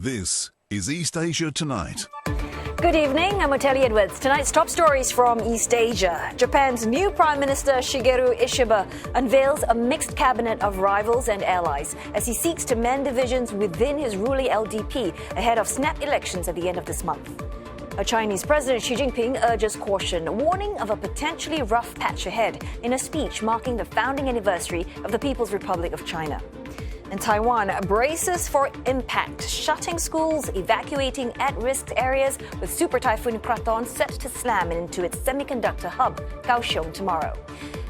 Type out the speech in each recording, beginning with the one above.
This is East Asia Tonight. Good evening, I'm Oteli Edwards. Tonight's top stories from East Asia. Japan's new Prime Minister Shigeru Ishiba unveils a mixed cabinet of rivals and allies as he seeks to mend divisions within his ruling LDP ahead of snap elections at the end of this month. A Chinese President Xi Jinping urges caution, warning of a potentially rough patch ahead in a speech marking the founding anniversary of the People's Republic of China. And Taiwan braces for impact, shutting schools, evacuating at-risk areas with Super Typhoon Krathon set to slam into its semiconductor hub, Kaohsiung, tomorrow.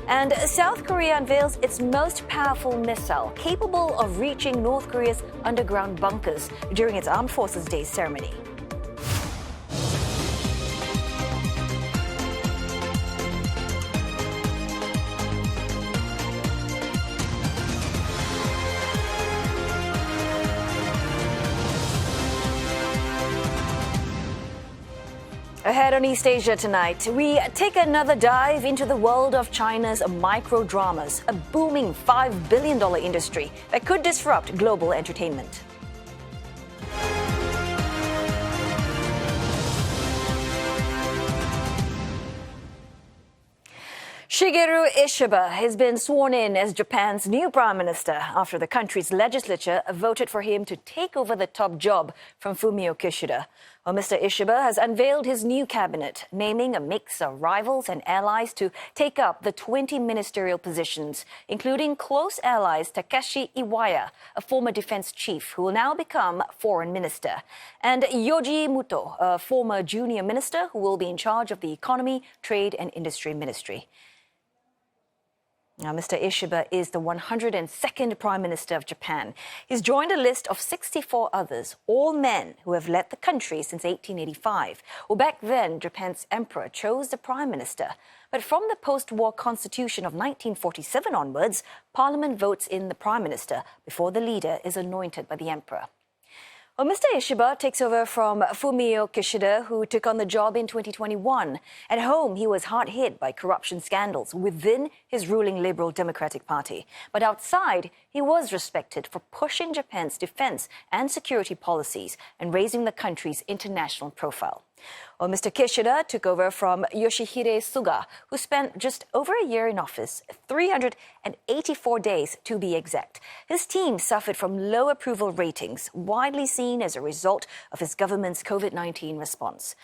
And South Korea unveils its most powerful missile, capable of reaching North Korea's underground bunkers during its Armed Forces Day ceremony. Ahead on East Asia Tonight, we take another dive into the world of China's micro-dramas, a booming $5 billion industry that could disrupt global entertainment. Shigeru Ishiba has been sworn in as Japan's new prime minister after the country's legislature voted for him to take over the top job from Fumio Kishida. Well, Mr. Ishiba has unveiled his new cabinet, naming a mix of rivals and allies to take up the 20 ministerial positions, including close allies Takeshi Iwaya, a former defense chief who will now become foreign minister, and Yoji Muto, a former junior minister who will be in charge of the economy, trade and industry ministry. Now, Mr. Ishiba is the 102nd Prime Minister of Japan. He's joined a list of 64 others, all men who have led the country since 1885. Well, back then, Japan's emperor chose the Prime Minister. But from the post-war constitution of 1947 onwards, Parliament votes in the Prime Minister before the leader is anointed by the emperor. Well, Mr. Ishiba takes over from Fumio Kishida, who took on the job in 2021. At home, he was hard hit by corruption scandals within his ruling Liberal Democratic Party. But outside, he was respected for pushing Japan's defense and security policies and raising the country's international profile. Well, Mr. Kishida took over from Yoshihide Suga, who spent just over a year in office, 384 days to be exact. His team suffered from low approval ratings, widely seen as a result of his government's COVID-19 response.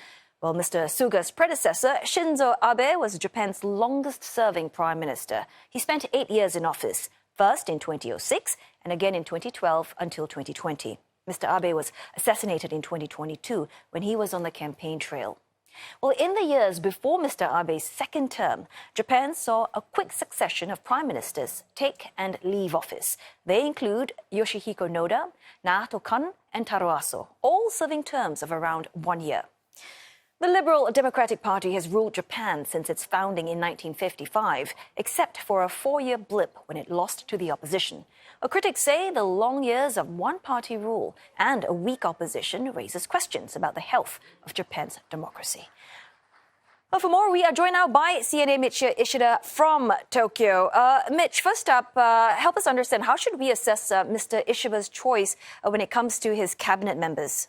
Well, Mr. Suga's predecessor, Shinzo Abe, was Japan's longest-serving prime minister. He spent 8 years in office, first in 2006 and again in 2012 until 2020. Mr. Abe was assassinated in 2022 when he was on the campaign trail. Well, in the years before Mr. Abe's second term, Japan saw a quick succession of prime ministers take and leave office. They include Yoshihiko Noda, Naoto Kan, and Taro Aso, all serving terms of around 1 year. The Liberal Democratic Party has ruled Japan since its founding in 1955, except for a 4-year blip when it lost to the opposition. Critics say the long years of one-party rule and a weak opposition raises questions about the health of Japan's democracy. Well, for more, we are joined now by CNA Mitch Ishida from Tokyo. Mitch, first up, help us understand, how should we assess Mr. Ishiba's choice when it comes to his cabinet members?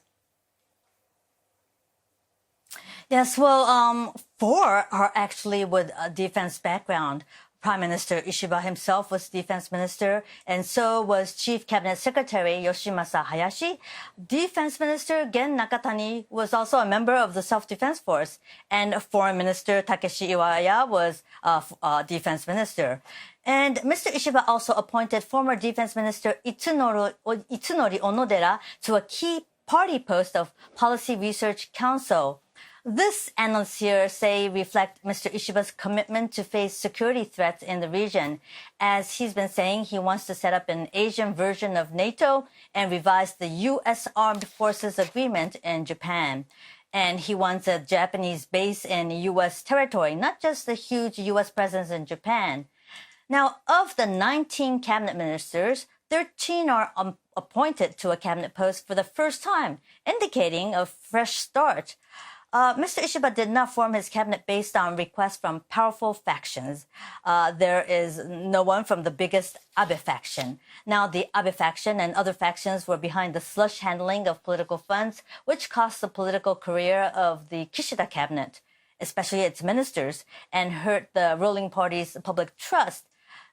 Yes, well, 4 are actually with a defense background. Prime Minister Ishiba himself was defense minister, and so was Chief Cabinet Secretary Yoshimasa Hayashi. Defense Minister Gen Nakatani was also a member of the Self-Defense Force, and Foreign Minister Takeshi Iwaya was a defense minister. And Mr. Ishiba also appointed former Defense Minister Itsunori Onodera to a key party post of Policy Research Council. This, analysts here say, reflect Mr. Ishiba's commitment to face security threats in the region. As he's been saying, he wants to set up an Asian version of NATO and revise the U.S. Armed Forces Agreement in Japan. And he wants a Japanese base in U.S. territory, not just a huge U.S. presence in Japan. Now, of the 19 cabinet ministers, 13 are appointed to a cabinet post for the first time, indicating a fresh start. Mr. Ishiba did not form his cabinet based on requests from powerful factions. There is no one from the biggest Abe faction. Now, the Abe faction and other factions were behind the slush handling of political funds, which cost the political career of the Kishida cabinet, especially its ministers, and hurt the ruling party's public trust.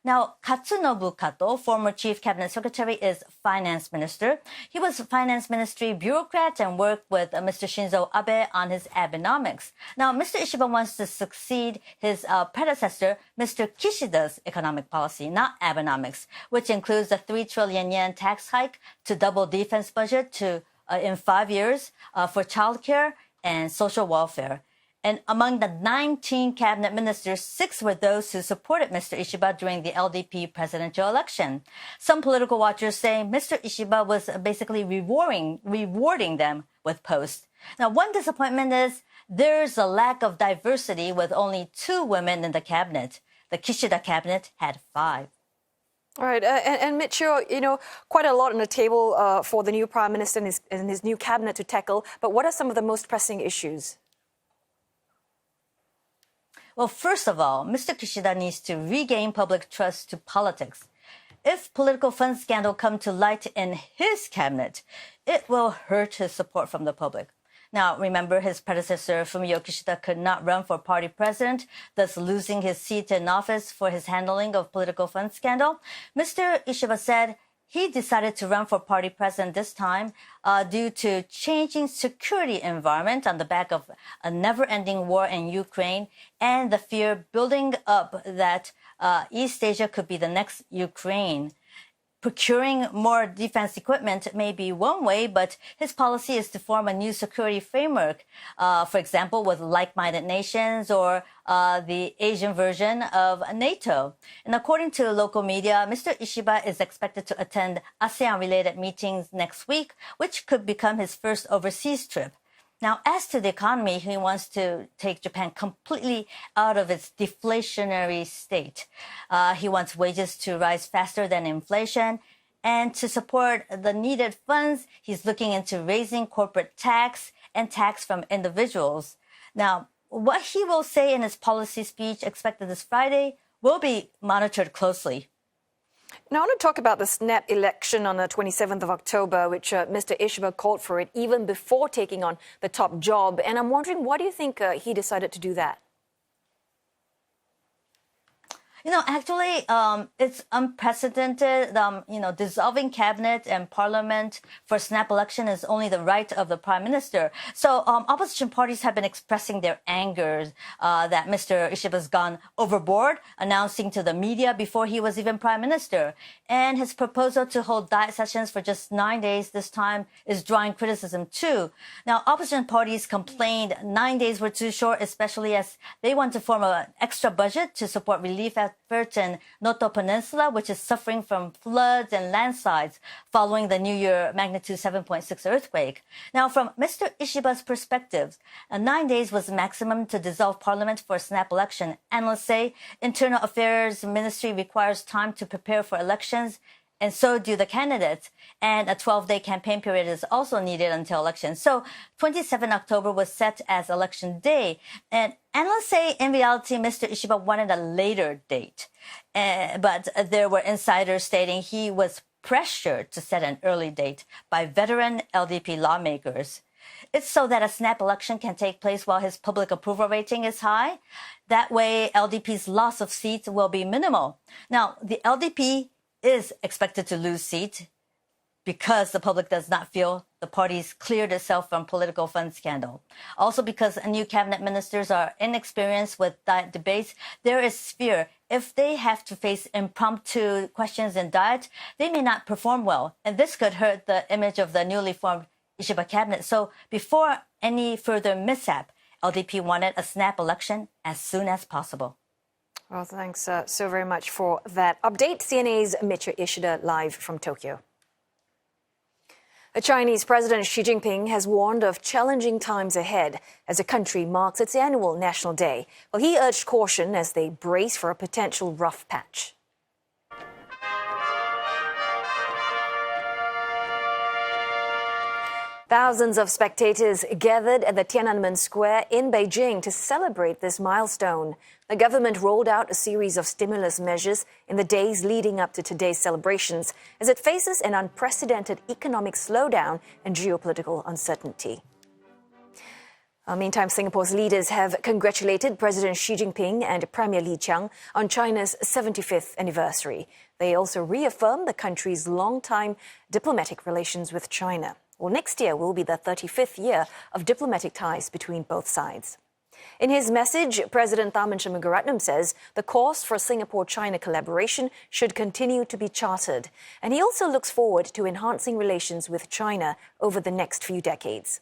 Now, Katsunobu Kato, former chief cabinet secretary, is finance minister. He was finance ministry bureaucrat and worked with Mr. Shinzo Abe on his Abenomics. Now, Mr. Ishiba wants to succeed his predecessor, Mr. Kishida's economic policy, not Abenomics, which includes a 3 trillion yen tax hike to double defense budget in 5 years for childcare and social welfare. And among the 19 cabinet ministers, 6 were those who supported Mr. Ishiba during the LDP presidential election. Some political watchers say Mr. Ishiba was basically rewarding them with posts. Now, one disappointment is there's a lack of diversity with only 2 women in the cabinet. The Kishida cabinet had 5. All right, and Michio, quite a lot on the table for the new prime minister and his new cabinet to tackle. But what are some of the most pressing issues? Well, first of all, Mr. Kishida needs to regain public trust to politics. If political fund scandal come to light in his cabinet, it will hurt his support from the public. Now, remember, his predecessor, Fumio Kishida, could not run for party president, thus losing his seat in office for his handling of political fund scandal. Mr. Ishiba said he decided to run for party president this time due to changing security environment on the back of a never-ending war in Ukraine and the fear building up that East Asia could be the next Ukraine. Procuring more defense equipment may be one way, but his policy is to form a new security framework, for example, with like-minded nations or the Asian version of NATO. And according to local media, Mr. Ishiba is expected to attend ASEAN-related meetings next week, which could become his first overseas trip. Now, as to the economy, he wants to take Japan completely out of its deflationary state. He wants wages to rise faster than inflation. And to support the needed funds, he's looking into raising corporate tax and tax from individuals. Now, what he will say in his policy speech expected this Friday will be monitored closely. Now, I want to talk about the snap election on the 27th of October, which Mr. Ishiba called for it even before taking on the top job. And I'm wondering, why do you think he decided to do that? Actually, it's unprecedented. Dissolving cabinet and parliament for snap election is only the right of the prime minister. So opposition parties have been expressing their anger that Mr. Ishiba's gone overboard, announcing to the media before he was even prime minister. And his proposal to hold diet sessions for just 9 days this time is drawing criticism too. Now, opposition parties complained 9 days were too short, especially as they want to form an extra budget to support relief efforts in Noto Peninsula, which is suffering from floods and landslides following the New Year magnitude 7.6 earthquake. Now, from Mr. Ishiba's perspective, 9 days was maximum to dissolve parliament for a snap election. Analysts say Internal Affairs Ministry requires time to prepare for elections, and so do the candidates. And a 12-day campaign period is also needed until election. So 27 October was set as election day. And analysts say in reality, Mr. Ishiba wanted a later date. But there were insiders stating he was pressured to set an early date by veteran LDP lawmakers. It's so that a snap election can take place while his public approval rating is high. That way, LDP's loss of seats will be minimal. Now, the LDP is expected to lose seats because the public does not feel the party's cleared itself from political fund scandal. Also because new cabinet ministers are inexperienced with diet debates, there is fear if they have to face impromptu questions in diet, they may not perform well. And this could hurt the image of the newly formed Ishiba cabinet. So before any further mishap, LDP wanted a snap election as soon as possible. Well, thanks so very much for that update. CNA's Michio Ishida live from Tokyo. The Chinese President Xi Jinping has warned of challenging times ahead as the country marks its annual National Day. Well, he urged caution as they brace for a potential rough patch. Thousands of spectators gathered at the Tiananmen Square in Beijing to celebrate this milestone. The government rolled out a series of stimulus measures in the days leading up to today's celebrations as it faces an unprecedented economic slowdown and geopolitical uncertainty. Meantime, Singapore's leaders have congratulated President Xi Jinping and Premier Li Qiang on China's 75th anniversary. They also reaffirmed the country's long-time diplomatic relations with China. Well, next year will be the 35th year of diplomatic ties between both sides. In his message, President Tharman Shanmugaratnam says the course for Singapore-China collaboration should continue to be charted. And he also looks forward to enhancing relations with China over the next few decades.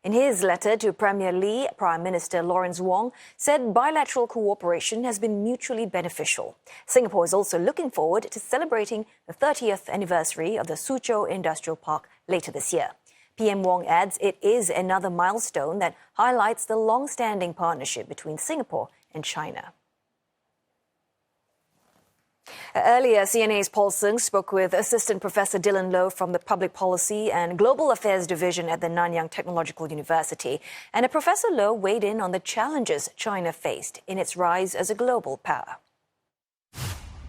In his letter to Premier Li, Prime Minister Lawrence Wong said bilateral cooperation has been mutually beneficial. Singapore is also looking forward to celebrating the 30th anniversary of the Suzhou Industrial Park later this year. PM Wong adds it is another milestone that highlights the long-standing partnership between Singapore and China. Earlier, CNA's Paul Sung spoke with Assistant Professor Dylan Low from the Public Policy and Global Affairs Division at the Nanyang Technological University. And Professor Low weighed in on the challenges China faced in its rise as a global power.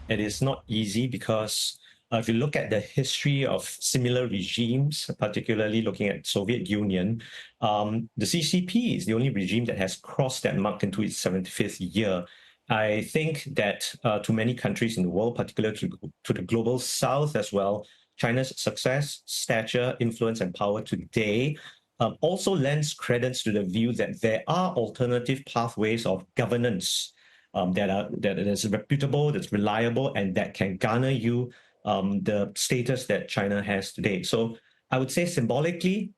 It is not easy because if you look at the history of similar regimes, particularly looking at Soviet Union, the CCP is the only regime that has crossed that mark into its 75th year. I think that to many countries in the world, particularly to the global south as well, China's success, stature, influence, and power today also lends credence to the view that there are alternative pathways of governance that is reputable, that's reliable, and that can garner you the status that China has today. So I would say symbolically,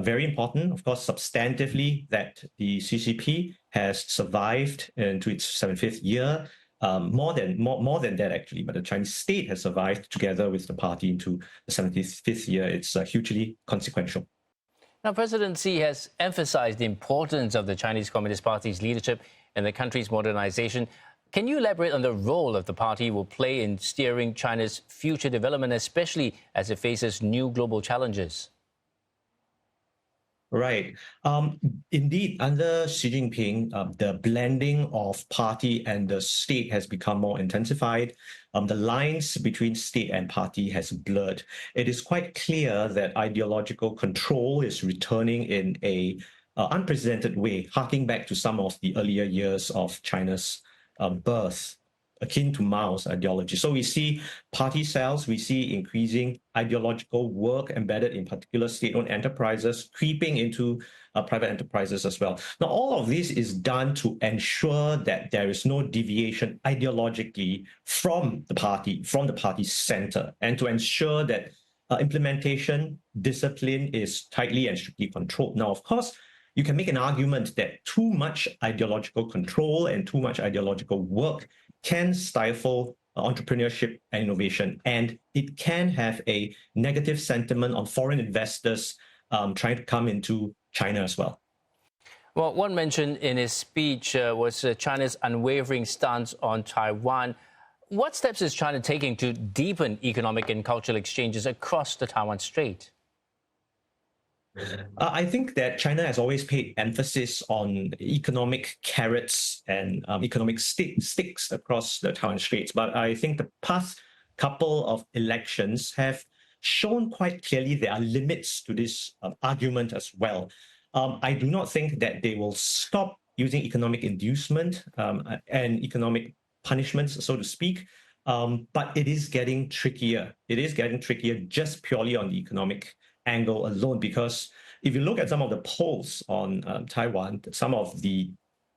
very important, of course, substantively, that the CCP has survived into its 75th year. More than that, actually, but the Chinese state has survived together with the party into the 75th year. It's hugely consequential. Now, President Xi has emphasized the importance of the Chinese Communist Party's leadership in the country's modernization. Can you elaborate on the role that the party will play in steering China's future development, especially as it faces new global challenges? Right. Indeed, under Xi Jinping, the blending of party and the state has become more intensified. The lines between state and party has blurred. It is quite clear that ideological control is returning in a unprecedented way, harking back to some of the earlier years of China's birth, akin to Mao's ideology. So we see party cells, we see increasing ideological work embedded in particular state-owned enterprises, creeping into private enterprises as well. Now, all of this is done to ensure that there is no deviation ideologically from the party's center, and to ensure that implementation, discipline is tightly and strictly controlled. Now, of course, you can make an argument that too much ideological control and too much ideological work can stifle entrepreneurship and innovation, and it can have a negative sentiment on foreign investors trying to come into China as well. Well, one mention in his speech was China's unwavering stance on Taiwan. What steps is China taking to deepen economic and cultural exchanges across the Taiwan Strait? I think that China has always paid emphasis on economic carrots and economic sticks across the Taiwan Straits. But I think the past couple of elections have shown quite clearly there are limits to this argument as well. I do not think that they will stop using economic inducement and economic punishments, so to speak. But it is getting trickier. It is getting trickier just purely on the economic angle alone, because if you look at some of the polls on Taiwan, some of the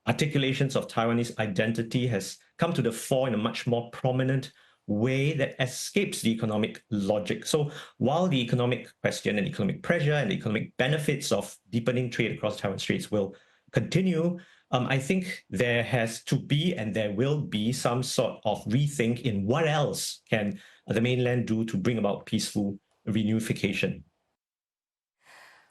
articulations of Taiwanese identity has come to the fore in a much more prominent way that escapes the economic logic. So while the economic question and economic pressure and the economic benefits of deepening trade across Taiwan Straits will continue, I think there has to be and there will be some sort of rethink in what else can the mainland do to bring about peaceful reunification.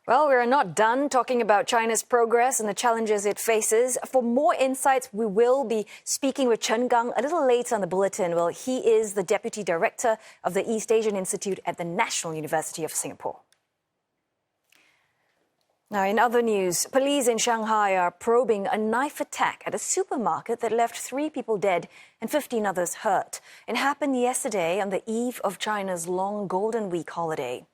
Well, we're not done talking about China's progress and the challenges it faces. For more insights, we will be speaking with Chen Gang a little later on the bulletin. Well, he is the Deputy Director of the East Asian Institute at the National University of Singapore. Now, in other news, police in Shanghai are probing a knife attack at a supermarket that left 3 people dead and 15 others hurt. It happened yesterday on the eve of China's long Golden Week holiday.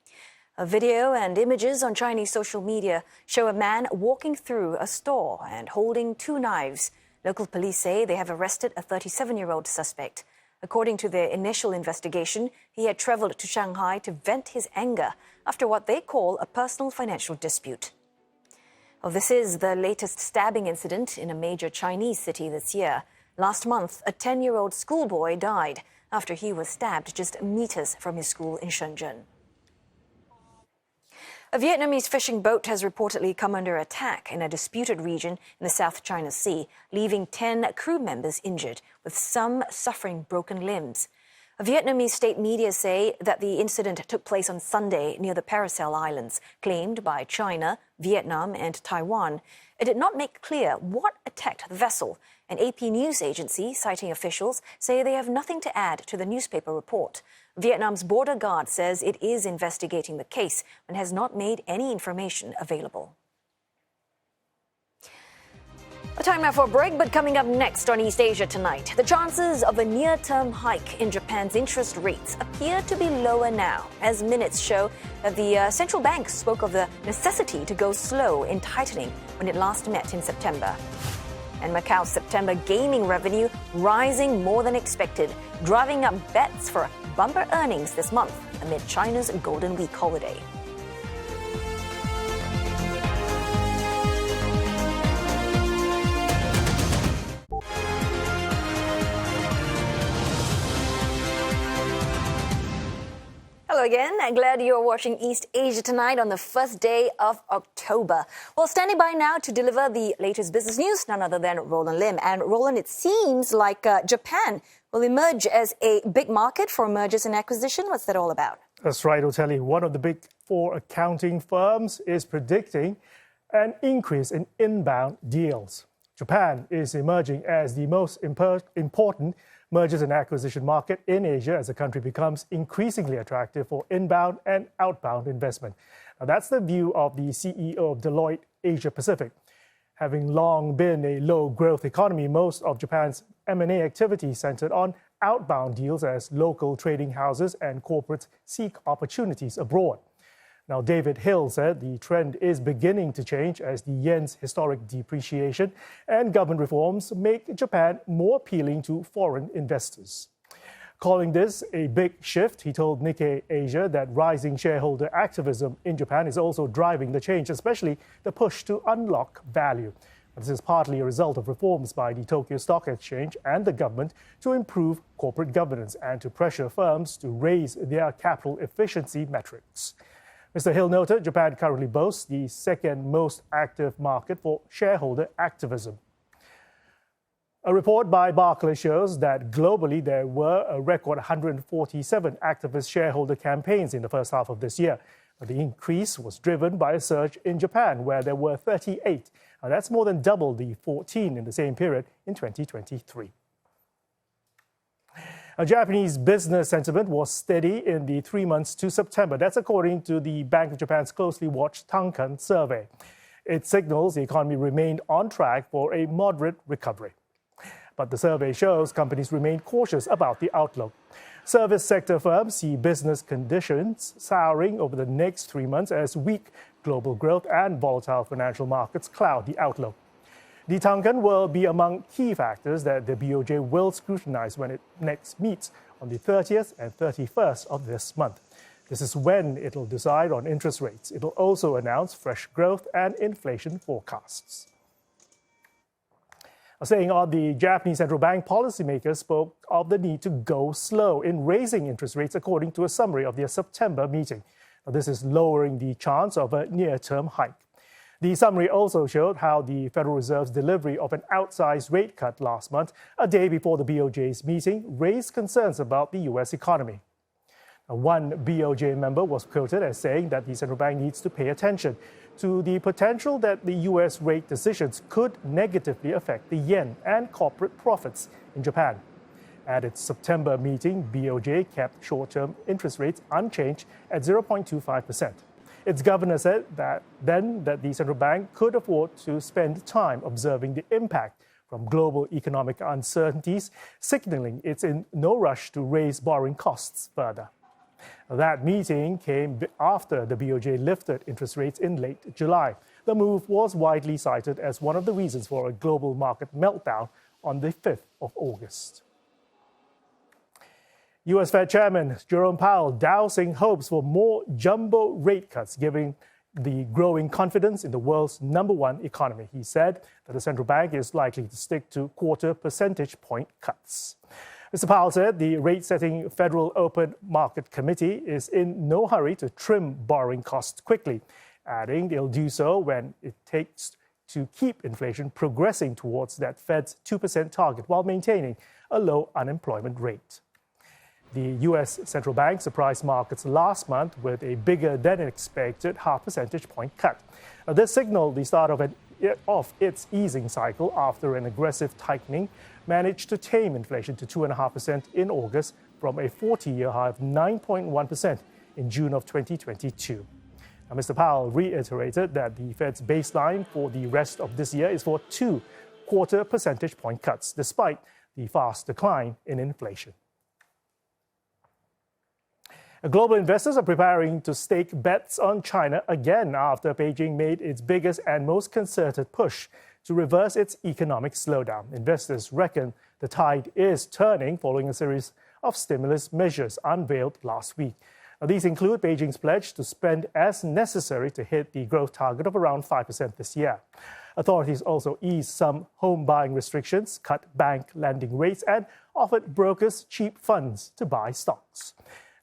A video and images on Chinese social media show a man walking through a store and holding 2 knives. Local police say they have arrested a 37-year-old suspect. According to their initial investigation, he had traveled to Shanghai to vent his anger after what they call a personal financial dispute. Well, this is the latest stabbing incident in a major Chinese city this year. Last month, a 10-year-old schoolboy died after he was stabbed just meters from his school in Shenzhen. A Vietnamese fishing boat has reportedly come under attack in a disputed region in the South China Sea, leaving 10 crew members injured, with some suffering broken limbs. Vietnamese state media say that the incident took place on Sunday near the Paracel Islands, claimed by China, Vietnam and Taiwan. It did not make clear what attacked the vessel. An AP news agency, citing officials, say they have nothing to add to the newspaper report. Vietnam's border guard says it is investigating the case and has not made any information available. A time now for a break, but coming up next on East Asia Tonight, the chances of a near-term hike in Japan's interest rates appear to be lower now, as minutes show that the central bank spoke of the necessity to go slow in tightening when it last met in September. And Macau's September gaming revenue rising more than expected, driving up bets for bumper earnings this month amid China's Golden Week holiday. Hello again. I'm glad you're watching East Asia Tonight on the first day of October. Well, standing by now to deliver the latest business news, none other than Roland Lim. And Roland, it seems like Japan will emerge as a big market for mergers and acquisition. What's that all about? That's right, Oteli. One of the big 4 accounting firms is predicting an increase in inbound deals. Japan is emerging as the most important mergers and acquisition market in Asia as the country becomes increasingly attractive for inbound and outbound investment. Now, that's the view of the CEO of Deloitte Asia Pacific. Having long been a low-growth economy, most of Japan's M&A activity centered on outbound deals as local trading houses and corporates seek opportunities abroad. Now, David Hill said the trend is beginning to change as the yen's historic depreciation and government reforms make Japan more appealing to foreign investors. Calling this a big shift, he told Nikkei Asia that rising shareholder activism in Japan is also driving the change, especially the push to unlock value. This is partly a result of reforms by the Tokyo Stock Exchange and the government to improve corporate governance and to pressure firms to raise their capital efficiency metrics. Mr. Hill noted Japan currently boasts the second most active market for shareholder activism. A report by Barclays shows that globally there were a record 147 activist shareholder campaigns in the first half of this year. But the increase was driven by a surge in Japan, where there were 38. Now, that's more than double the 14 in the same period in 2023. Japanese business sentiment was steady in the 3 months to September. That's according to the Bank of Japan's closely watched Tankan survey. It signals the economy remained on track for a moderate recovery. But the survey shows companies remain cautious about the outlook. Service sector firms see business conditions souring over the next 3 months as weak global growth and volatile financial markets cloud the outlook. The Tankan will be among key factors that the BOJ will scrutinize when it next meets on the 30th and 31st of this month. This is when it will decide on interest rates. It will also announce fresh growth and inflation forecasts. Saying on the Japanese central bank, policymakers spoke of the need to go slow in raising interest rates according to a summary of their September meeting. Now, this is lowering the chance of a near-term hike. The summary also showed how the Federal Reserve's delivery of an outsized rate cut last month, a day before the BOJ's meeting, raised concerns about the U.S. economy. Now, one BOJ member was quoted as saying that the central bank needs to pay attention to the potential that the U.S. rate decisions could negatively affect the yen and corporate profits in Japan. At its September meeting, BOJ kept short-term interest rates unchanged at 0.25%. Its governor said that the central bank could afford to spend time observing the impact from global economic uncertainties, signaling it's in no rush to raise borrowing costs further. That meeting came after the BOJ lifted interest rates in late July. The move was widely cited as one of the reasons for a global market meltdown on the 5th of August. US Fed Chairman Jerome Powell dousing hopes for more jumbo rate cuts, giving the growing confidence in the world's #1 economy. He said that the central bank is likely to stick to quarter percentage point cuts. Mr. Powell said the rate-setting Federal Open Market Committee is in no hurry to trim borrowing costs quickly, adding they'll do so when it takes to keep inflation progressing towards that Fed's 2% target while maintaining a low unemployment rate. The U.S. central bank surprised markets last month with a bigger than expected half percentage point cut. This signaled the start of its easing cycle after an aggressive tightening managed to tame inflation to 2.5% in August from a 40-year high of 9.1% in June of 2022. Now, Mr. Powell reiterated that the Fed's baseline for the rest of this year is for 2 quarter percentage point cuts, despite the fast decline in inflation. Global investors are preparing to stake bets on China again after Beijing made its biggest and most concerted push to reverse its economic slowdown. Investors reckon the tide is turning following a series of stimulus measures unveiled last week. Now, these include Beijing's pledge to spend as necessary to hit the growth target of around 5% this year. Authorities also eased some home buying restrictions, cut bank lending rates, and offered brokers cheap funds to buy stocks.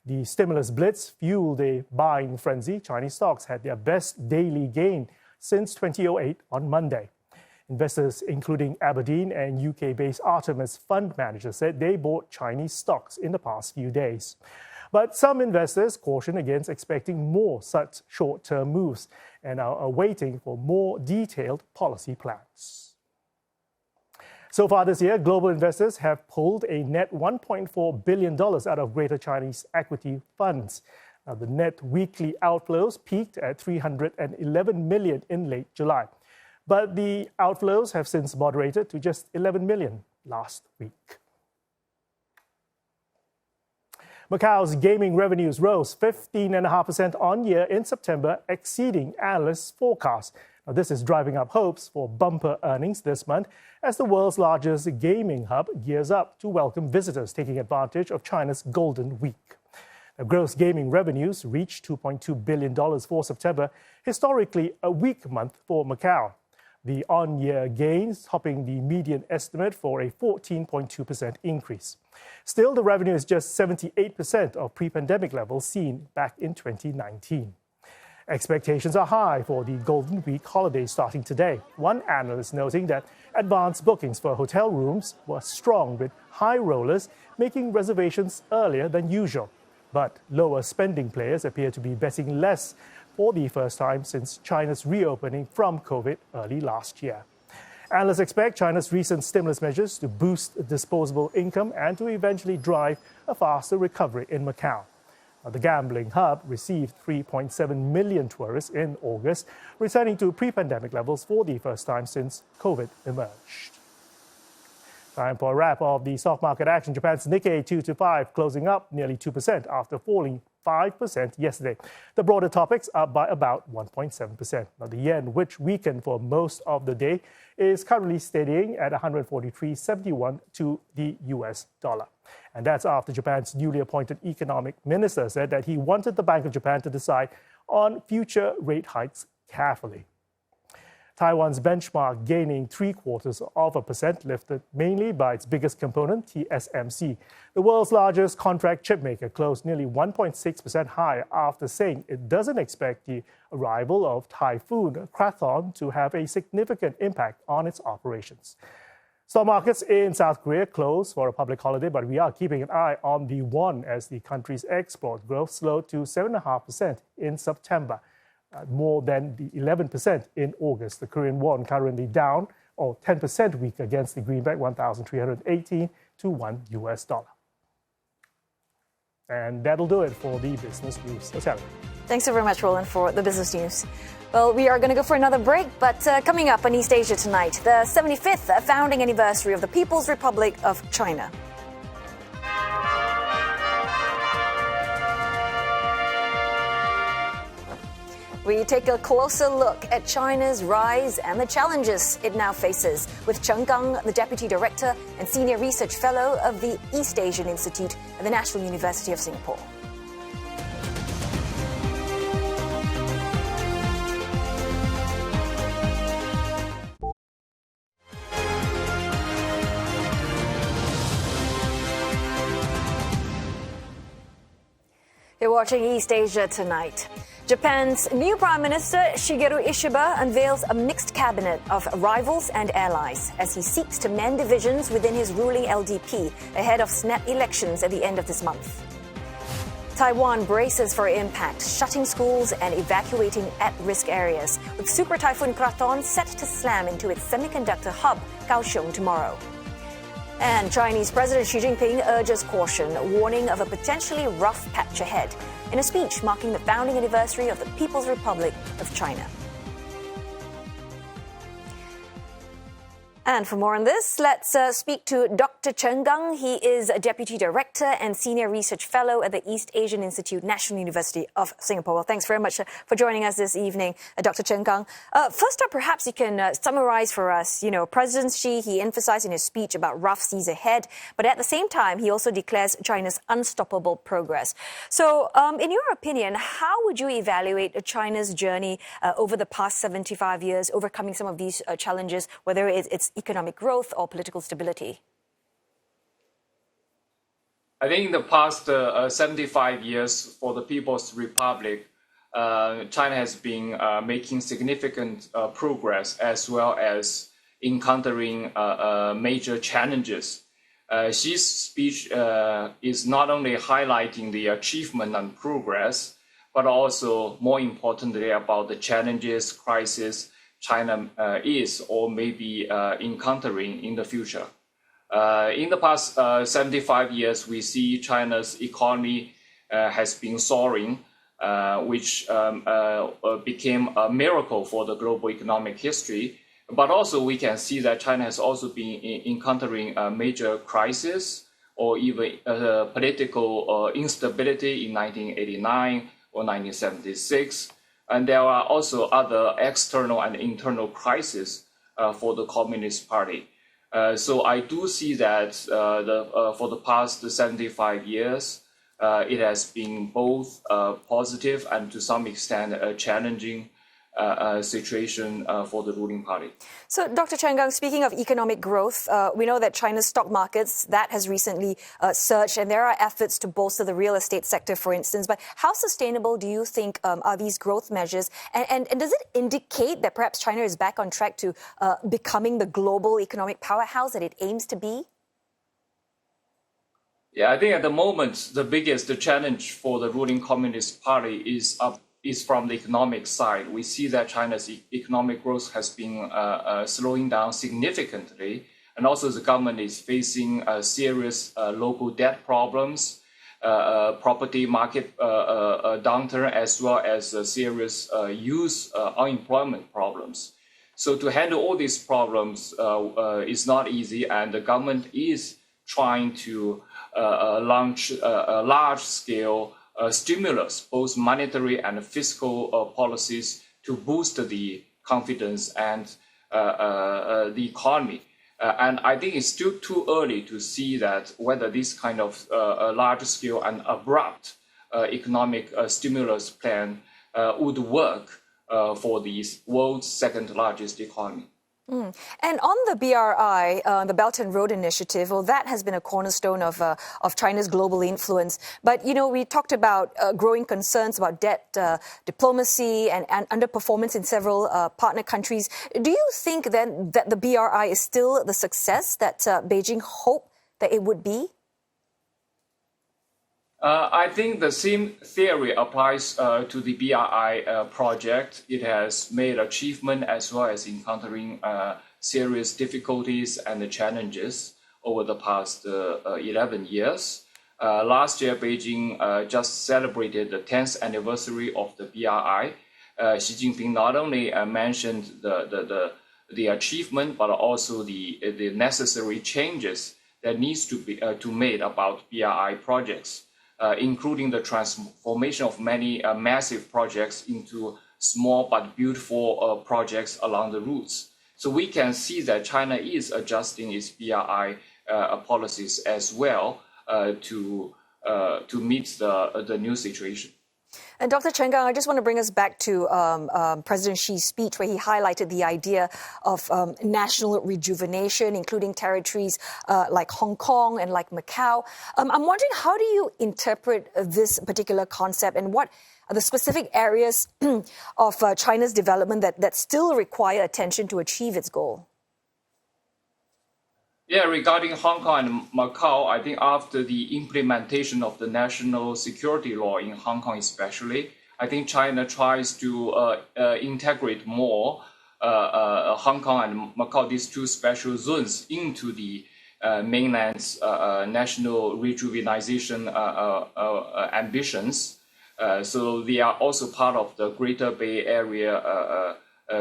The stimulus blitz fueled a buying frenzy. Chinese stocks had their best daily gain since 2008 on Monday. Investors, including Aberdeen and UK-based Artemis fund managers, said they bought Chinese stocks in the past few days. But some investors caution against expecting more such short-term moves and are waiting for more detailed policy plans. So far this year, global investors have pulled a net $1.4 billion out of Greater Chinese equity funds. Now, the net weekly outflows peaked at $311 million in late July. But the outflows have since moderated to just $11 million last week. Macau's gaming revenues rose 15.5% on year in September, exceeding analysts' forecasts. Now, this is driving up hopes for bumper earnings this month as the world's largest gaming hub gears up to welcome visitors taking advantage of China's Golden Week. Now, gross gaming revenues reached $2.2 billion for September, historically a weak month for Macau. The on-year gains topping the median estimate for a 14.2% increase. Still, the revenue is just 78% of pre-pandemic levels seen back in 2019. Expectations are high for the Golden Week holiday starting today. One analyst noting that advance bookings for hotel rooms were strong, with high rollers making reservations earlier than usual. But lower spending players appear to be betting less for the first time since China's reopening from COVID early last year. Analysts expect China's recent stimulus measures to boost disposable income and to eventually drive a faster recovery in Macau. The gambling hub received 3.7 million tourists in August, returning to pre-pandemic levels for the first time since COVID emerged. Time for a wrap of the stock market action. Japan's Nikkei 225 closing up nearly 2% after falling 5% yesterday. The broader topics are by about 1.7%. Now, the yen, which weakened for most of the day, is currently steadying at 143.71 to the US dollar. And that's after Japan's newly appointed economic minister said that he wanted the Bank of Japan to decide on future rate hikes carefully. Taiwan's benchmark gaining 0.75%, lifted mainly by its biggest component, TSMC. The world's largest contract chipmaker closed nearly 1.6% higher after saying it doesn't expect the arrival of Typhoon Krathon to have a significant impact on its operations. Stock markets in South Korea closed for a public holiday, but we are keeping an eye on the won as the country's export growth slowed to 7.5% in September. More than the 11% in August. The Korean won currently down, or 10% weak against the greenback, 1,318 to $1 US. And that'll do it for the business news. Thanks so very much, Roland, for the business news. Well, we are going to go for another break, but coming up on East Asia tonight, the 75th founding anniversary of the People's Republic of China. We take a closer look at China's rise and the challenges it now faces with Chen Gang, the Deputy Director and Senior Research Fellow of the East Asian Institute at the National University of Singapore. You're watching East Asia tonight. Japan's new Prime Minister Shigeru Ishiba unveils a mixed cabinet of rivals and allies as he seeks to mend divisions within his ruling LDP ahead of snap elections at the end of this month. Taiwan braces for impact, shutting schools and evacuating at-risk areas, with Super Typhoon Krathon set to slam into its semiconductor hub, Kaohsiung, tomorrow. And Chinese President Xi Jinping urges caution, warning of a potentially rough patch ahead, in a speech marking the founding anniversary of the People's Republic of China. And for more on this, let's speak to Dr. Chen Gang. He is a Deputy Director and Senior Research Fellow at the East Asian Institute, National University of Singapore. Well, thanks very much for joining us this evening, Dr. Chen Gang. First up, perhaps you can summarize for us, President Xi, he emphasized in his speech about rough seas ahead, but at the same time, he also declares China's unstoppable progress. So, in your opinion, how would you evaluate China's journey over the past 75 years, overcoming some of these challenges, whether it's economic growth or political stability? I think in the past 75 years for the People's Republic, China has been making significant progress as well as encountering major challenges. Xi's speech is not only highlighting the achievement and progress, but also more importantly about the challenges, crises China is or may be encountering in the future. In the past 75 years, we see China's economy has been soaring, which became a miracle for the global economic history. But also we can see that China has also been encountering a major crisis or even political instability in 1989 or 1976. And there are also other external and internal crises for the Communist Party. So I do see that for the past 75 years, it has been both positive and to some extent a challenging situation for the ruling party. So, Dr. Chen Gang, speaking of economic growth, we know that China's stock markets, that has recently surged, and there are efforts to bolster the real estate sector, for instance. But how sustainable do you think are these growth measures? And does it indicate that perhaps China is back on track to becoming the global economic powerhouse that it aims to be? Yeah, I think at the moment, the biggest challenge for the ruling Communist Party is from the economic side. We see that China's economic growth has been slowing down significantly. And also the government is facing serious local debt problems, property market downturn, as well as serious youth unemployment problems. So to handle all these problems is not easy, and the government is trying to launch a large-scale stimulus, both monetary and fiscal policies to boost the confidence and the economy. And I think it's still too early to see that whether this kind of large-scale and abrupt economic stimulus plan would work for the world's second largest economy. And on the BRI, the Belt and Road Initiative, well, that has been a cornerstone of China's global influence. But, we talked about growing concerns about debt diplomacy and underperformance in several partner countries. Do you think then that the BRI is still the success that Beijing hoped that it would be? I think the same theory applies to the BRI project. It has made achievement as well as encountering serious difficulties and challenges over the past 11 years. Last year, Beijing just celebrated the 10th anniversary of the BRI. Xi Jinping not only mentioned the achievement, but also the necessary changes that needs to be made about BRI projects, including the transformation of many massive projects into small but beautiful projects along the routes. So we can see that China is adjusting its BRI policies as well to meet the new situation. And Dr. Chen Gang, I just want to bring us back to President Xi's speech, where he highlighted the idea of national rejuvenation, including territories like Hong Kong and like Macau. I'm wondering, how do you interpret this particular concept, and what are the specific areas of China's development that still require attention to achieve its goal? Yeah, regarding Hong Kong and Macau, I think after the implementation of the national security law in Hong Kong especially, I think China tries to integrate more Hong Kong and Macau, these two special zones, into the mainland's national rejuvenization ambitions. So they are also part of the Greater Bay Area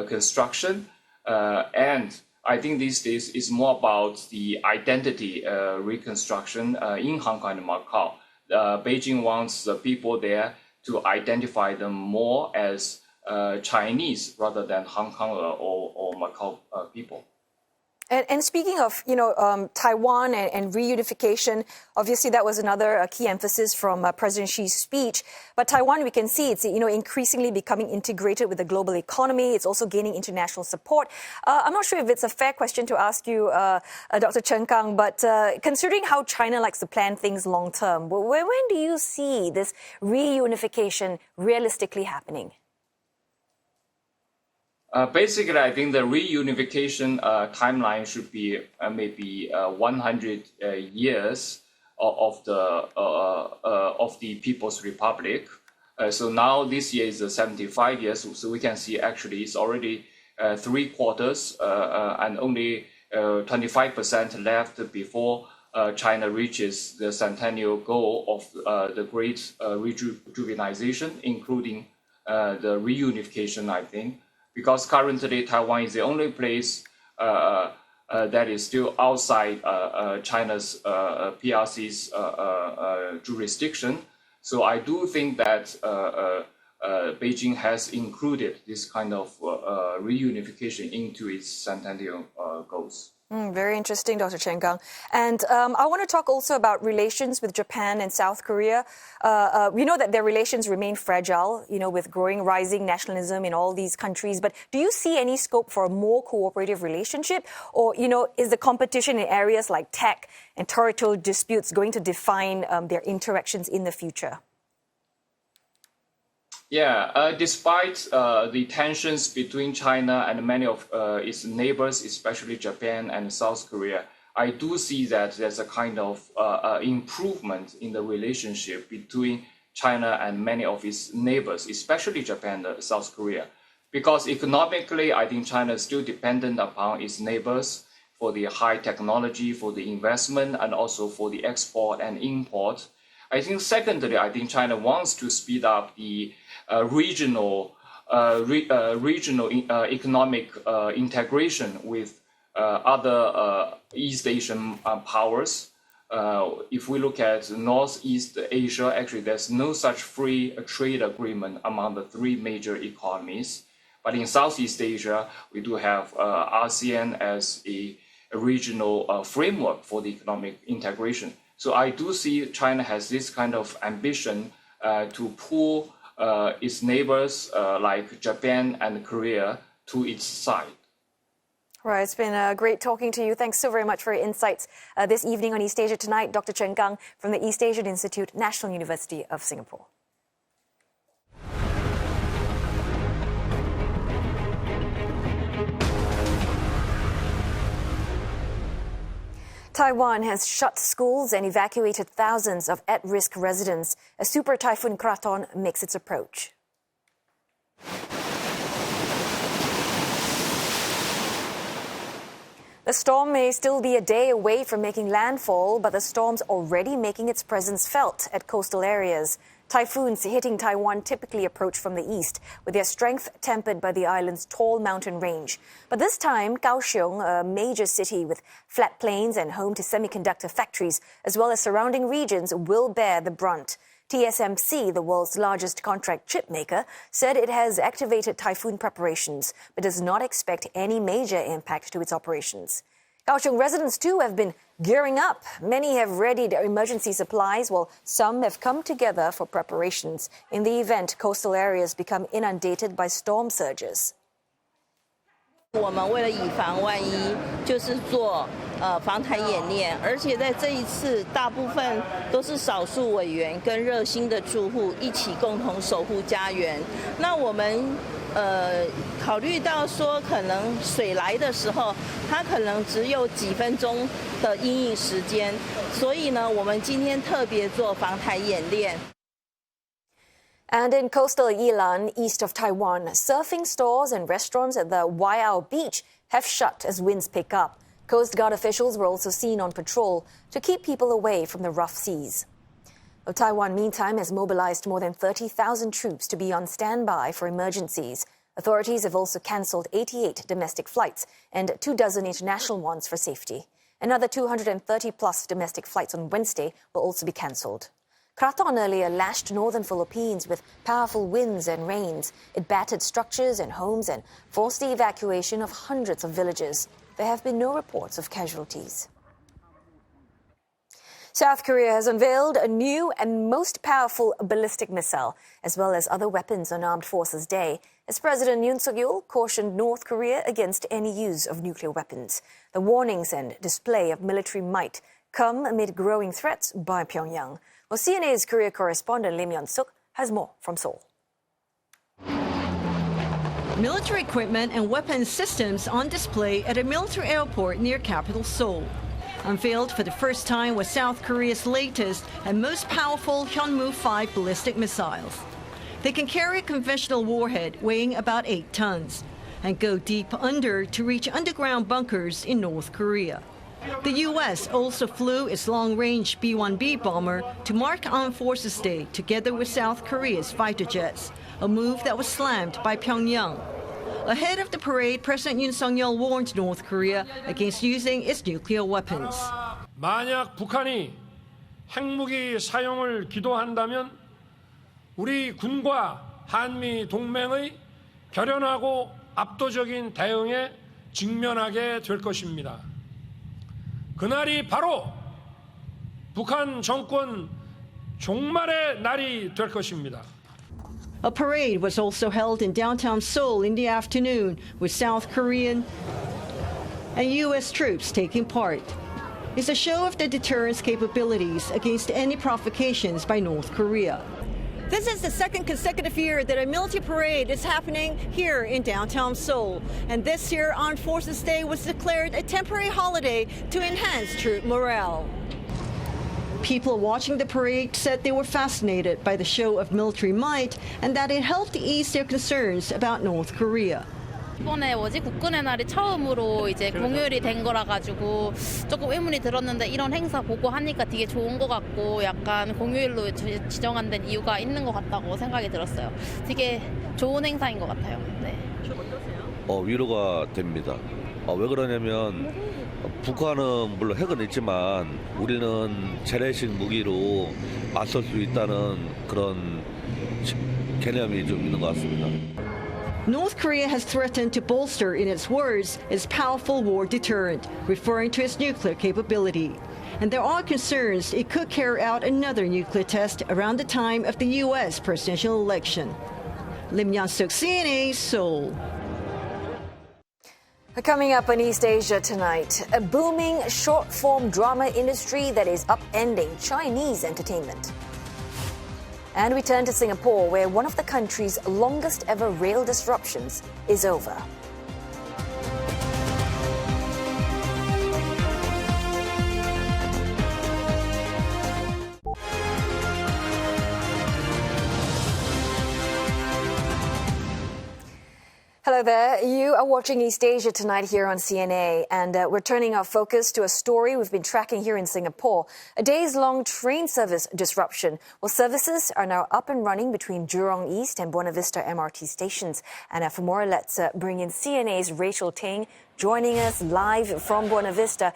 construction. And I think these days it's more about the identity reconstruction in Hong Kong and Macau. Beijing wants the people there to identify them more as Chinese rather than Hong Kong or Macau people. And speaking of, Taiwan and reunification, obviously that was another key emphasis from President Xi's speech. But Taiwan, we can see it's, increasingly becoming integrated with the global economy. It's also gaining international support. I'm not sure if it's a fair question to ask you, Dr. Chen Gang, but considering how China likes to plan things long term, when do you see this reunification realistically happening? Basically, I think the reunification timeline should be maybe 100 years of the People's Republic. So now this year is 75 years. So we can see actually it's already 3/4 and only 25% left before China reaches the centennial goal of the great rejuvenization, including the reunification, I think. Because currently Taiwan is the only place that is still outside China's PRC's jurisdiction. So I do think that Beijing has included this kind of reunification into its centennial goals. Very interesting, Dr. Chen Gang. And I want to talk also about relations with Japan and South Korea. We know that their relations remain fragile, with rising nationalism in all these countries. But do you see any scope for a more cooperative relationship? Or, is the competition in areas like tech and territorial disputes going to define their interactions in the future? Yeah, despite the tensions between China and many of its neighbors, especially Japan and South Korea, I do see that there's a kind of improvement in the relationship between China and many of its neighbors, especially Japan and South Korea. Because economically, I think China is still dependent upon its neighbors for the high technology, for the investment, and also for the export and import. I think secondly, I think China wants to speed up the regional economic integration with other East Asian powers. If we look at Northeast Asia, actually there's no such free trade agreement among the three major economies. But in Southeast Asia, we do have ASEAN as a regional framework for the economic integration. So I do see China has this kind of ambition to pull its neighbors like Japan and Korea to its side. Right, it's been great talking to you. Thanks so very much for your insights this evening on East Asia Tonight. Dr. Chen Gang from the East Asian Institute, National University of Singapore. Taiwan has shut schools and evacuated thousands of at-risk residents as Super Typhoon Krathon makes its approach. The storm may still be a day away from making landfall, but the storm's already making its presence felt at coastal areas. Typhoons hitting Taiwan typically approach from the east, with their strength tempered by the island's tall mountain range. But this time, Kaohsiung, a major city with flat plains and home to semiconductor factories, as well as surrounding regions, will bear the brunt. TSMC, the world's largest contract chip maker, said it has activated typhoon preparations, but does not expect any major impact to its operations. Kaohsiung residents, too, have been gearing up. Many have readied emergency supplies, while some have come together for preparations in the event coastal areas become inundated by storm surges. 我们为了以防万一，就是做防台演练，而且在这一次，大部分都是少数委员跟热心的住户一起共同守护家园。那我们考虑到说，可能水来的时候，它可能只有几分钟的因应时间，所以呢，我们今天特别做防台演练。 And in coastal Yilan, east of Taiwan, surfing stores and restaurants at the Waiao beach have shut as winds pick up. Coast Guard officials were also seen on patrol to keep people away from the rough seas. Well, Taiwan, meantime, has mobilized more than 30,000 troops to be on standby for emergencies. Authorities have also cancelled 88 domestic flights and 24 international ones for safety. Another 230-plus domestic flights on Wednesday will also be cancelled. Krathon earlier lashed northern Philippines with powerful winds and rains. It battered structures and homes and forced the evacuation of hundreds of villages. There have been no reports of casualties. South Korea has unveiled a new and most powerful ballistic missile, as well as other weapons on Armed Forces Day, as President Yoon Suk-yeol cautioned North Korea against any use of nuclear weapons. The warnings and display of military might come amid growing threats by Pyongyang. Well, CNA's Korea correspondent Lim Yeon-suk has more from Seoul. Military equipment and weapons systems on display at a military airport near capital Seoul. Unveiled for the first time was South Korea's latest and most powerful Hyunmoo-5 ballistic missiles. They can carry a conventional warhead weighing about 8 tons and go deep under to reach underground bunkers in North Korea. The U.S. also flew its long-range B-1B bomber to mark Armed Forces Day together with South Korea's fighter jets, a move that was slammed by Pyongyang. Ahead of the parade, President Yoon Suk-yeol warned North Korea against using its nuclear weapons. 만약 북한이 핵무기 사용을 기도한다면 우리 군과 한미 동맹의 결연하고 압도적인 대응에 직면하게 될 것입니다. 그날이 바로 북한 정권 종말의 날이 될 것입니다. A parade was also held in downtown Seoul in the afternoon, with South Korean and U.S. troops taking part. It's a show of the deterrence capabilities against any provocations by North Korea. This is the second consecutive year that a military parade is happening here in downtown Seoul. And this year, Armed Forces Day was declared a temporary holiday to enhance troop morale. People watching the parade said they were fascinated by the show of military might and that it helped ease their concerns about North Korea. 이번에 국군의 날이 처음으로 이제 공휴일이 된 거라 가지고 조금 의문이 들었는데 이런 행사 보고 하니까 되게 좋은 것 같고 약간 공휴일로 지정한 데 이유가 있는 것 같다고 생각이 들었어요. 되게 좋은 행사인 것 같아요. 네. 위로가 됩니다. 왜 그러냐면 북한은 물론 핵은 있지만 우리는 재래식 무기로 맞설 수 있다는 그런 개념이 좀 있는 것 같습니다. North Korea has threatened to bolster, in its words, its powerful war deterrent, referring to its nuclear capability. And there are concerns it could carry out another nuclear test around the time of the U.S. presidential election. Lim Yeon-suk, CNA, Seoul. Coming up on East Asia tonight, a booming short-form drama industry that is upending Chinese entertainment. And we turn to Singapore, where one of the country's longest ever rail disruptions is over. Hello there. You are watching East Asia Tonight here on CNA, and we're turning our focus to a story we've been tracking here in Singapore, a days-long train service disruption. Well, services are now up and running between Jurong East and Buona Vista MRT stations. And for more, let's bring in CNA's Rachel Ting, joining us live from Buona Vista.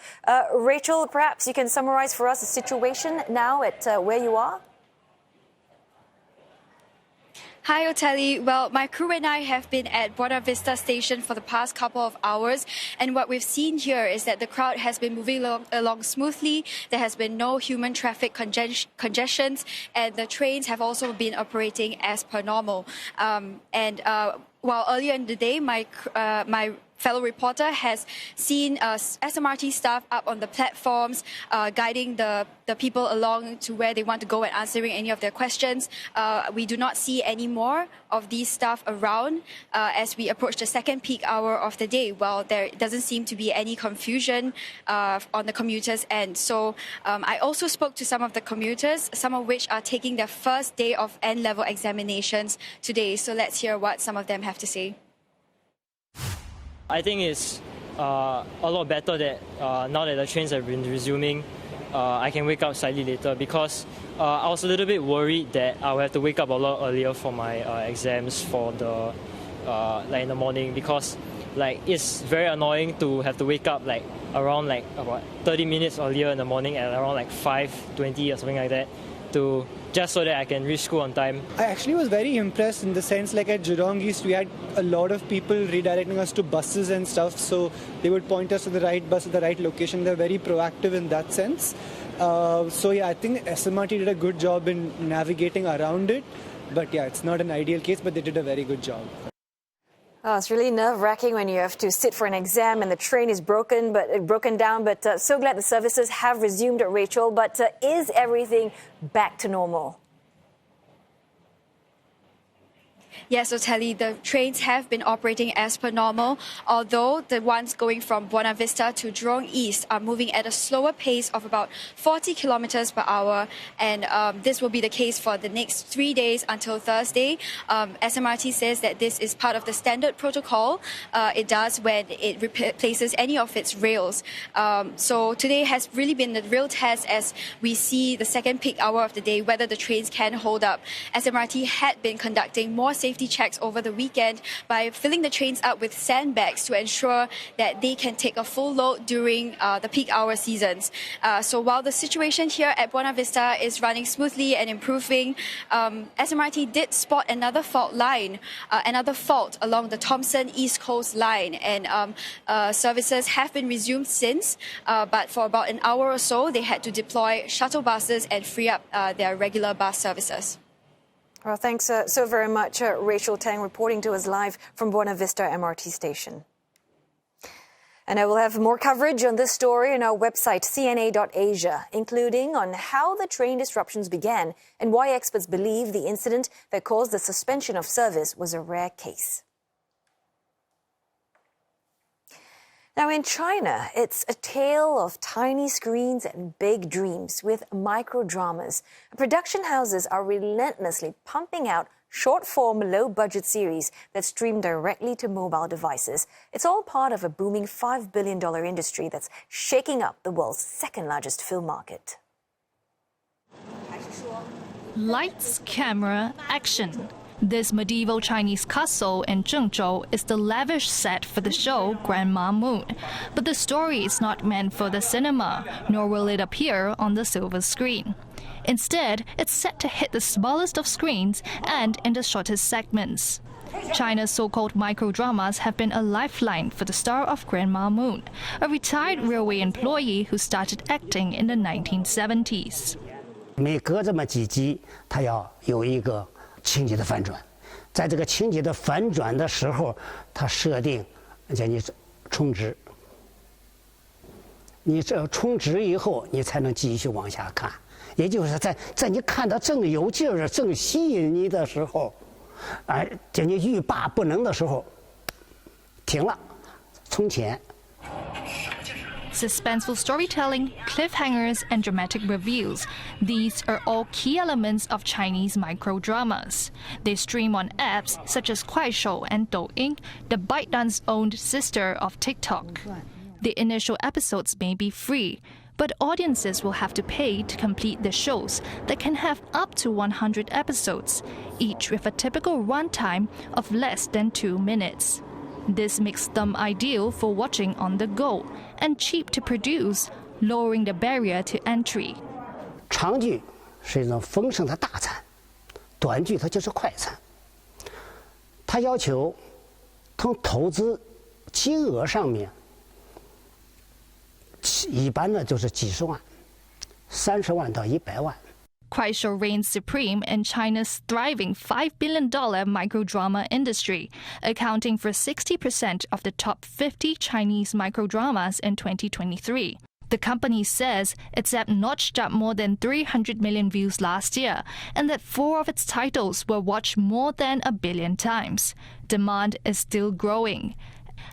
Rachel, perhaps you can summarize for us the situation now at where you are? Hi, Oteli. Well, my crew and I have been at Buona Vista Station for the past couple of hours, and what we've seen here is that the crowd has been moving along smoothly. There has been no human traffic congestions, and the trains have also been operating as per normal. While earlier in the day, my fellow reporter has seen SMRT staff up on the platforms, guiding the people along to where they want to go and answering any of their questions. We do not see any more of these staff around as we approach the second peak hour of the day. Well, there doesn't seem to be any confusion on the commuters' end. So I also spoke to some of the commuters, some of which are taking their first day of N-level examinations today. So let's hear what some of them have to say. I think it's a lot better that now that the trains have been resuming, I can wake up slightly later, because I was a little bit worried that I would have to wake up a lot earlier for my exams for the in the morning, because it's very annoying to have to wake up around about 30 minutes earlier in the morning at around 5:20 or something like that, to just so that I can reach school on time. I actually was very impressed in the sense, at Jurong East, we had a lot of people redirecting us to buses and stuff, so they would point us to the right bus at the right location. They're very proactive in that sense. I think SMRT did a good job in navigating around it. But yeah, it's not an ideal case, but they did a very good job. Oh, it's really nerve-wracking when you have to sit for an exam and the train is broken down. But so glad the services have resumed, Rachel. But is everything back to normal? Yes, Oteli, the trains have been operating as per normal, although the ones going from Buona Vista to Jurong East are moving at a slower pace of about 40 kilometers per hour. And this will be the case for the next 3 days until Thursday. SMRT says that this is part of the standard protocol it does when it replaces any of its rails. So today has really been the real test as we see the second peak hour of the day, whether the trains can hold up. SMRT had been conducting more safety checks over the weekend by filling the trains up with sandbags to ensure that they can take a full load during the peak hour seasons. So while the situation here at Buona Vista is running smoothly and improving, SMRT did spot another fault along the Thomson East Coast line, and services have been resumed since, but for about an hour or so they had to deploy shuttle buses and free up their regular bus services. Well, thanks so very much, Rachel Tang, reporting to us live from Buona Vista MRT station. And I will have more coverage on this story on our website, cna.asia, including on how the train disruptions began and why experts believe the incident that caused the suspension of service was a rare case. Now, in China, it's a tale of tiny screens and big dreams with micro-dramas. Production houses are relentlessly pumping out short-form, low-budget series that stream directly to mobile devices. It's all part of a booming $5 billion industry that's shaking up the world's second-largest film market. Lights, camera, action. This medieval Chinese castle in Zhengzhou is the lavish set for the show Grandma Moon. But the story is not meant for the cinema, nor will it appear on the silver screen. Instead, it's set to hit the smallest of screens and in the shortest segments. China's so-called microdramas have been a lifeline for the star of Grandma Moon, a retired railway employee who started acting in the 1970s. 每隔这么几集，它要有一个 情节的反转，在这个情节的反转的时候，它设定叫你充值，你这充值以后，你才能继续往下看。也就是在你看到正有劲儿、正吸引你的时候，叫你欲罢不能的时候，停了，充钱。Suspenseful storytelling, cliffhangers, and dramatic reveals. These are all key elements of Chinese microdramas. They stream on apps such as Kuaishou and Douyin, the ByteDance-owned sister of TikTok. The initial episodes may be free, but audiences will have to pay to complete the shows that can have up to 100 episodes, each with a typical runtime of less than 2 minutes. This makes them ideal for watching on the go and cheap to produce, lowering the barrier to entry. 长剧是一种丰盛的大餐，短剧它就是快餐。它要求从投资金额上面，一般呢就是几十万，30万到100万。Kuaishou reigns supreme in China's thriving $5 billion microdrama industry, accounting for 60% of the top 50 Chinese microdramas in 2023. The company says its app notched up more than 300 million views last year, and that 4 of its titles were watched more than 1 billion times. Demand is still growing.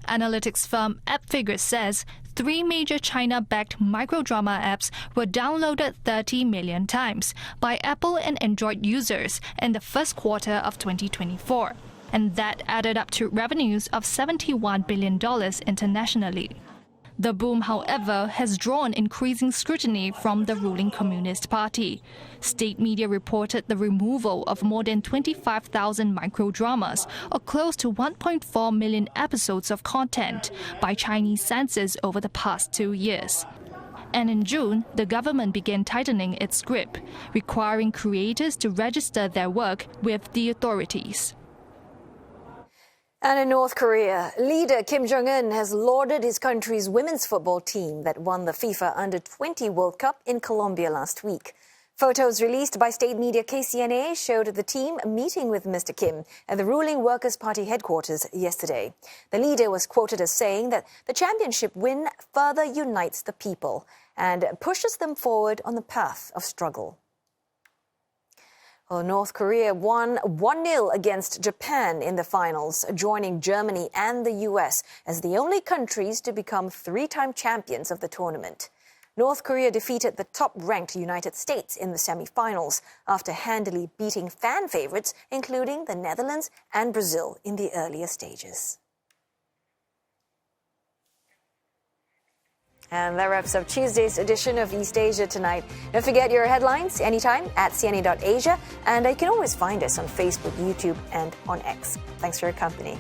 Analytics firm AppFigure says 3 major China-backed microdrama apps were downloaded 30 million times by Apple and Android users in the first quarter of 2024, and that added up to revenues of $71 billion internationally. The boom, however, has drawn increasing scrutiny from the ruling Communist Party. State media reported the removal of more than 25,000 microdramas, or close to 1.4 million episodes of content, by Chinese censors over the past 2 years. And in June, the government began tightening its grip, requiring creators to register their work with the authorities. And in North Korea, leader Kim Jong-un has lauded his country's women's football team that won the FIFA Under-20 World Cup in Colombia last week. Photos released by state media KCNA showed the team meeting with Mr. Kim at the ruling Workers' Party headquarters yesterday. The leader was quoted as saying that the championship win further unites the people and pushes them forward on the path of struggle. Well, North Korea won 1-0 against Japan in the finals, joining Germany and the US as the only countries to become 3-time champions of the tournament. North Korea defeated the top-ranked United States in the semi-finals after handily beating fan favorites, including the Netherlands and Brazil, in the earlier stages. And that wraps up Tuesday's edition of East Asia Tonight. Don't forget your headlines anytime at cna.asia, and you can always find us on Facebook, YouTube, and on X. Thanks for your company.